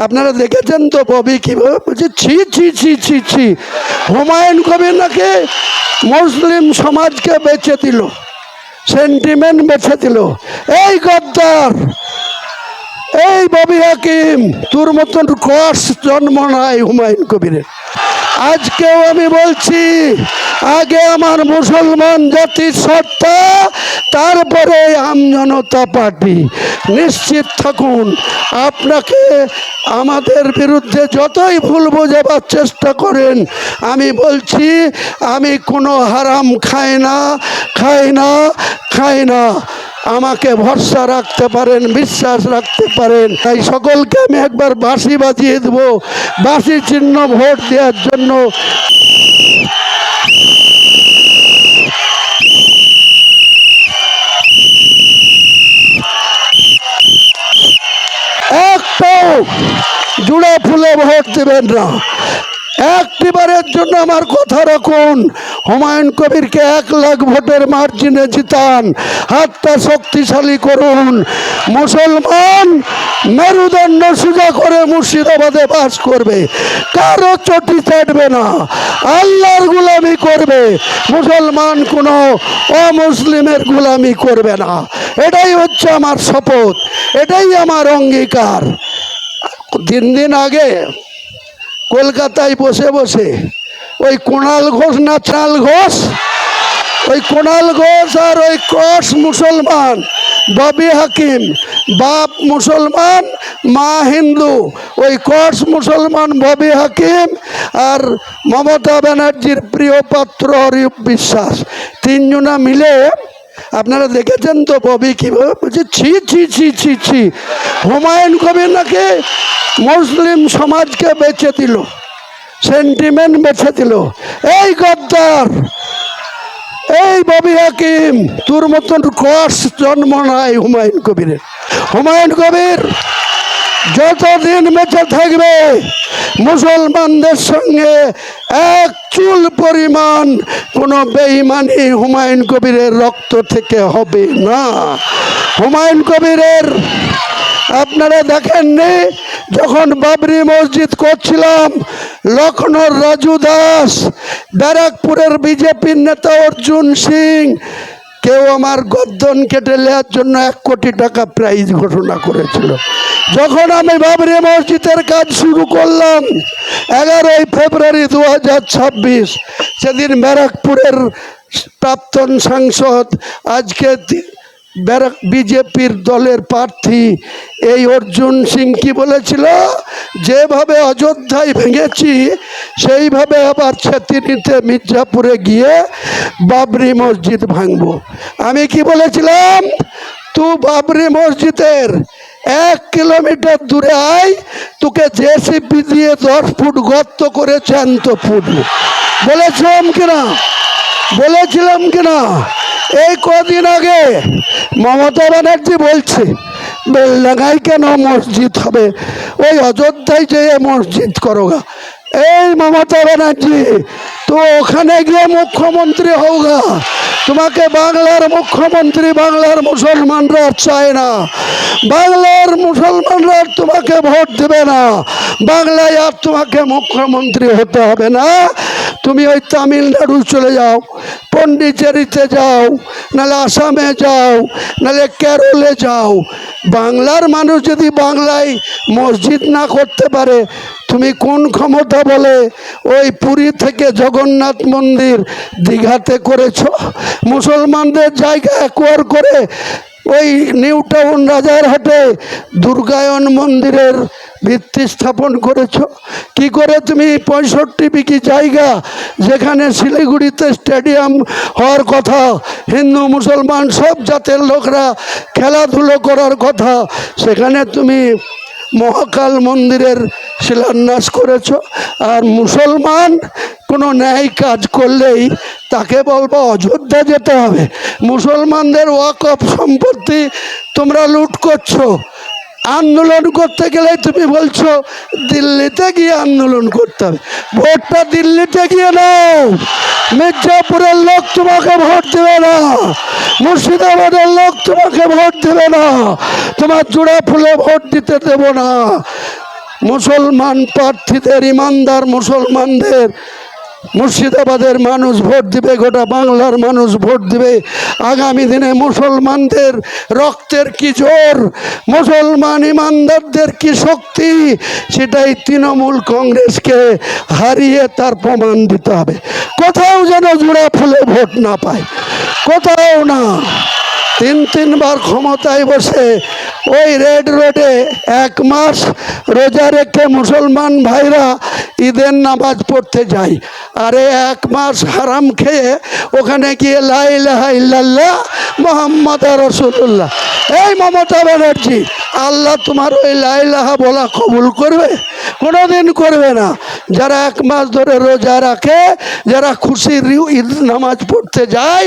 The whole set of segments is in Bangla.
আপনারা দেখেছেন তো ববি কিভাবে বলছে ছি ছি ছি ছি ছি, হুমায়ুন কবির নাকি মুসলিম সমাজকে বেঁচে দিল, সেন্টিমেন্ট বেঁচে দিল। এই গদ্দার, এই ববি হাকিম, তোর মতন কস জন্ম নাই হুমায়ুন কবিরের। আজকেও আমি বলছি, আগে আমার মুসলমান জাতির সত্তা, তারপরে আমজনতা পার্টি। নিশ্চিত থাকুন, আপনাকে আমাদের বিরুদ্ধে যতই ভুল বোঝাবার চেষ্টা করেন, আমি বলছি আমি কোনো হারাম খাই না, খাই না, খাই না। আমাকে ভরসা রাখতে পারেন, বিশ্বাস রাখতে পারেন। তাই সকলকে আমি একবার বাঁশি বাজিয়ে দেবো, বাঁশি চিহ্ন ভোট দেওয়ার জন্য। একটাও জুড়ে ফুলে ভোট দেবেন না। একটিবারের জন্য আমার কথা রাখুন, হুমায়ুন কবিরকে 1 লাখ ভোটের মার্জিনে জিতান, হাতটা শক্তিশালী করুন। মুসলমান মেরুদণ্ড সোজা করে মুর্শিদাবাদে বাস করবে, কারো চটি চাটবে না, আল্লাহর গোলামি করবে। মুসলমান কোনো অমুসলিমের গোলামি করবে না। এটাই হচ্ছে আমার শপথ, এটাই আমার অঙ্গীকার। 3 দিন আগে কলকাতায় বসে বসে ওই কুণাল ঘোষ না চাল ঘোষ, ওই কুণাল ঘোষ আর ওই ক্রস মুসলমান ববি হাকিম, বাপ মুসলমান মা হিন্দু, ওই ক্রস মুসলমান ববি হাকিম আর মমতা ব্যানার্জির প্রিয় পাত্র অরিপ বিশ্বাস, 3 জনা মিলে, আপনারা দেখেছেন তো ববি কিভাবে বলছে ছি ছি ছি ছি ছি, হুমায়ুন কবির নাকি মুসলিম সমাজকে বেঁচে দিল, সেন্টিমেন্ট বেঁচে দিল। এই গদ্দার, এই ববি হাকিম, তোর মতন কস জন্ম নাই হুমায়ুন কবিরের। হুমায়ুন কবির যতদিন বেঁচে থাকবে, মুসলমানদের সঙ্গে 1 চুল পরিমাণ কোনো বেঈমানি হুমায়ুন কবিরের রক্ত থেকে হবে না। হুমায়ুন কবিরের আপনারা দেখেননি, যখন বাবরি মসজিদ করছিলাম, লখনৌর রাজু দাস, ব্যারাকপুরের বিজেপির নেতা অর্জুন সিং, কেউ আমার গর্দন কেটে নেওয়ার জন্য 1 কোটি টাকা প্রাইজ ঘোষণা করেছিল। যখন আমি বাবরি মসজিদের কাজ শুরু করলাম 11ই ফেব্রুয়ারি 2026, সেদিন ব্যারাকপুরের প্রাক্তন সাংসদ, আজকে বিজেপির দলের প্রার্থী এই অর্জুন সিং কি বলেছিল, যেভাবে অযোধ্যায় ভেঙেছি সেইভাবে আবার ছেতিনিতে মির্জাপুরে গিয়ে বাবরি মসজিদ ভাঙব। আমি কি বলেছিলাম, তুই বাবরি মসজিদের 1 কিলোমিটার দূরে আয়, তোকে জেসিবি দিয়ে 10 ফুট গর্ত করে জ্যান্ত ফুটব। বলেছিলাম কিনা, বলেছিলাম কিনা? এই কদিন আগে মমতা ব্যানার্জি বলছে বেলডাঙ্গায় কেন মসজিদ হবে, ওই অযোধ্যায় যেয়ে মসজিদ করোগা। এই মমতা ব্যানার্জি, তো ওখানে গিয়ে মুখ্যমন্ত্রী হোগা। তোমাকে বাংলার মুখ্যমন্ত্রী বাংলার মুসলমানরা চায় না, বাংলার মুসলমানরা তোমাকে ভোট দেবে না, বাংলায় আর তোমাকে মুখ্যমন্ত্রী হতে হবে না। তুমি ওই তামিলনাড়ু চলে যাও, পন্ডিচেরিতে যাও, নাহলে আসামে যাও, নাহলে কেরলে যাও। বাংলার মানুষ যদি বাংলায় মসজিদ না করতে পারে, তুমি কোন ক্ষমতা বলে ওই পুরী থেকে জগন্নাথ মন্দির দীঘাতে করেছ? মুসলমানদের জায়গা অ্যাকোয়ার করে ওই নিউ টাউন রাজারহাটে দুর্গায়ন মন্দিরের ভিত্তি স্থাপন করেছ। কি করে তুমি 65 বিঘি জায়গা, যেখানে শিলিগুড়িতে স্টেডিয়াম হওয়ার কথা, হিন্দু মুসলমান সব জাতের লোকরা খেলাধুলো করার কথা, সেখানে তুমি মহাকাল মন্দিরের শিলান্যাস করেছ। আর মুসলমান কোনো ন্যায় কাজ করলেই তাকে বলবো অযোধ্যা যেতে হবে। মুসলমানদের ওয়াকফ সম্পত্তি তোমরা লুট করছো। আন্দোলন করতে গেলে তুমি বলছো দিল্লিতে গিয়ে আন্দোলন করতে হবে। ভোটটা দিল্লিতে গিয়ে নাও, মির্জাপুরের লোক তোমাকে ভোট দেবে না, মুর্শিদাবাদের লোক তোমাকে ভোট দেবে না, তোমার জোড়া ফুলে ভোট দিতে দেব না। মুসলমান প্রার্থীদের, ইমানদার মুসলমানদের মুর্শিদাবাদের মানুষ ভোট দিবে, গোটা বাংলার মানুষ ভোট দিবে। আগামী দিনে মুসলমানদের রক্তের কি জোর, মুসলমান ইমানদারদের কি শক্তি, সেটাই তৃণমূল কংগ্রেসকে হারিয়ে তার প্রমাণ দিতে হবে। কোথাও যেন জোড়া ফুলে ভোট না পায়, কোথাও না। তিনবার ক্ষমতায় বসে ওই রেড রোডে 1 মাস রোজা রেখে মুসলমান ভাইরা ঈদের নামাজ পড়তে যায়, আরে 1 মাস হারাম খেয়ে ওখানে গিয়ে লা ইলাহা ইল্লাল্লাহ মুহাম্মদ রাসূলুল্লাহ। এই মমতা ব্যানার্জি, আল্লাহ তোমার ওই লা ইলাহা বলা কবুল করবে? কোনোদিন করবে না। যারা 1 মাস ধরে রোজা রাখে, যারা খুশির ঈদ নামাজ পড়তে যায়,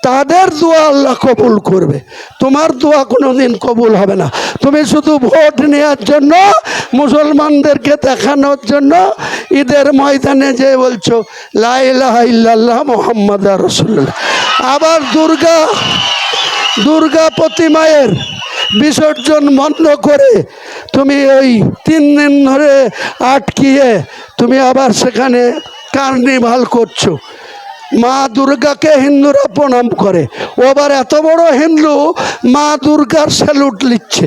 তাদের দোয়া আল্লাহ কবুল করবে, তোমার দোয়া কোনোদিন কবুল হবে না। তুমি শুধু ভোট নেওয়ার জন্য, মুসলমানদেরকে দেখানোর জন্য ঈদের ময়দানে যে বলছো লা ইলাহা ইল্লাল্লাহ মুহাম্মদ রাসূলুল্লাহ। আবার দুর্গা প্রতিমায়ের বিসর্জন বন্ধ করে তুমি ওই 3 দিন ধরে আটকিয়ে তুমি আবার সেখানে কার্নিভাল করছো। মা দুর্গাকে হিন্দুরা প্রণাম করে, ও আবার এত বড় হিন্দু মা দুর্গার স্যালুট লিখছে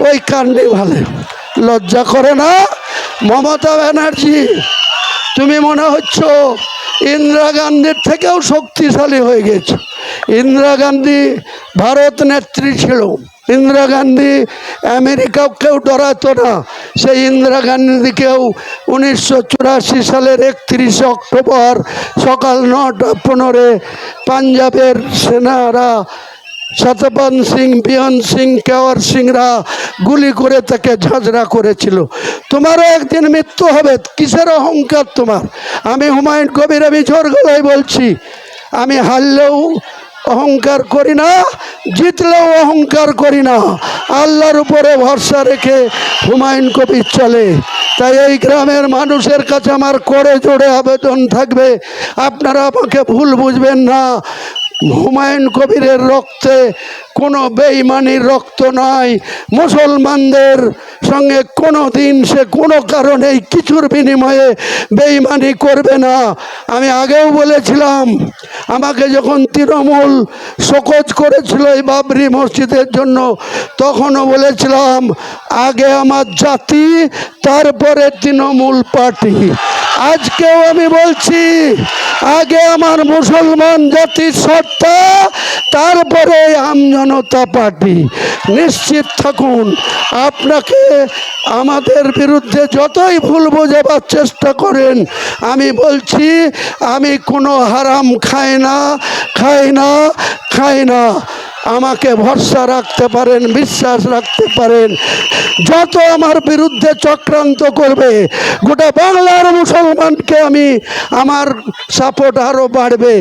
ওই কার্নিভালে। লজ্জা করে না? মমতা ব্যানার্জি, তুমি মনে হচ্ছে ইন্দিরা গান্ধীর থেকেও শক্তিশালী হয়ে গেছে। ইন্দিরা গান্ধী ভারত নেত্রী ছিল, ইন্দিরা গান্ধী আমেরিকাকেও ডরাতো না। সেই ইন্দিরা গান্ধীকেও 1984 সালের 31 অক্টোবর সকাল 9:15 পাঞ্জাবের সেনারা সতবন সিং, বিয়ন সিং, কেওয়ার সিংরা গুলি করে তাকে ঝাঁঝরা করেছিল। তোমারও একদিন মৃত্যু হবে। কিসের অহংকার তোমার? আমি হুমায়ুন কবির, আমি জোর গলায় বলছি, আমি হারলেও অহংকার করি না, জিতলেও অহংকার করি না। আল্লাহর উপরে ভরসা রেখে হুমায়ুন কবির চলে। তাই এই গ্রামের মানুষের কাছে আমার করে জোড়ে আবেদন থাকবে, আপনারা আমাকে ভুল বুঝবেন না। হুমায়ুন কবিরের রক্তে কোনো বেঈমানির রক্ত নয়। মুসলমানদের সঙ্গে কোনো দিন সে কোনো কারণেই কিছুর বিনিময়ে বেঈমানি করবে না। আমি আগেও বলেছিলাম, আমাকে যখন তৃণমূল শোকজ করেছিল এই বাবরি মসজিদের জন্য, তখনও বলেছিলাম আগে আমার জাতি, তারপরে তৃণমূল পার্টি। আজকেও আমি বলছি আগে আমার মুসলমান জাতির সত্তা, তারপরে আমজনতা পার্টি। নিশ্চিত থাকুন, আপনাকে আমাদের বিরুদ্ধে যতই ভুল বোঝাবার চেষ্টা করেন, আমি বলছি আমি কোনো হারাম খাই না। আমাকে ভরসা রাখতে পারেন, বিশ্বাস রাখতে পারেন। যত আমার বিরুদ্ধে চক্রান্ত করবে, গোটা বাংলার মুসলমানকে আমার সাপোর্ট আরও বাড়বে,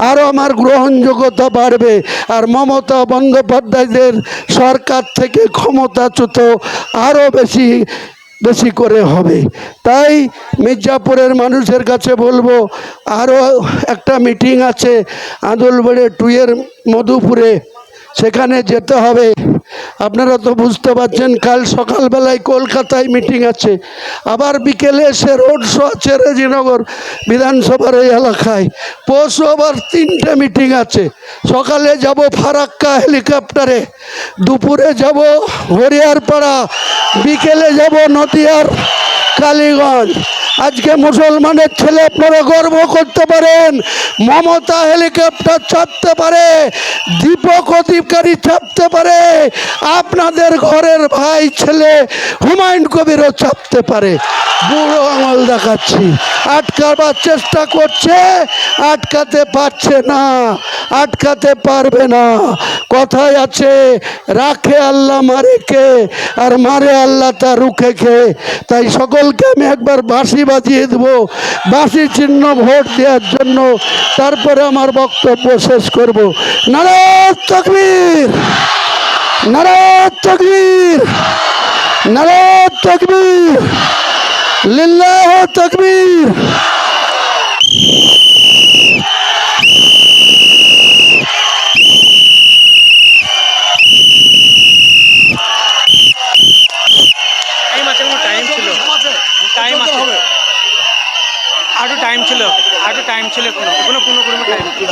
আরও আমার গ্রহণযোগ্যতা বাড়বে। আর মমতা বন্দ্যোপাধ্যায়দের সরকার থেকে ক্ষমতাচ্যুত আরও বেশি করে হবে। তাই মির্জাপুরের মানুষের কাছে বলবো, আরও একটা মিটিং আছে আদলবাড়ি 2 এর মধুপুরে, সেখানে যেতে হবে। আপনারা তো বুঝতে পারছেন, কাল সকালবেলায় কলকাতায় মিটিং আছে, আবার বিকেলে এসে রোড শো আছে রেজিনগর বিধানসভার এই এলাকায়। পরশু আবার 3টে মিটিং আছে। সকালে যাব ফারাক্কা হেলিকপ্টারে, দুপুরে যাব হরিয়ারপাড়া, বিকেলে যাব নদিয়ার কালীগঞ্জ। আজকে মুসলমানের ছেলে আপনারা গর্ব করতে পারেন, মমতা হেলিকপ্টার চাপতে পারে, দীপক অধিকারী চাপতে পারে, আপনাদের ঘরের ভাই ছেলে হুমায়ুন কবিরও চাপতে পারে। বুড়ো আঙুল দেখাচ্ছি, আটকাবার চেষ্টা করছে, আটকাতে পারছে না, আটকাতে পারবে না। কথায় আছে, রাখে আল্লাহ মারে কে, আর মারে আল্লাহ তার রুখে খে। তাই সকলকে আমি একবার বাঁশি বাজিয়ে দেবো, বাঁশি চিহ্ন ভোট দেওয়ার জন্য, তারপরে আমার বক্তব্য শেষ করব। নারায়ে তাকবীর, নারায়ে তাকবীর, নারায়ে তাকবীর, লিল্লাহু তাকবীর। টাইম ছিল। আরো টাইম ছিল, কোনো পূর্ণ টাইম ছিল।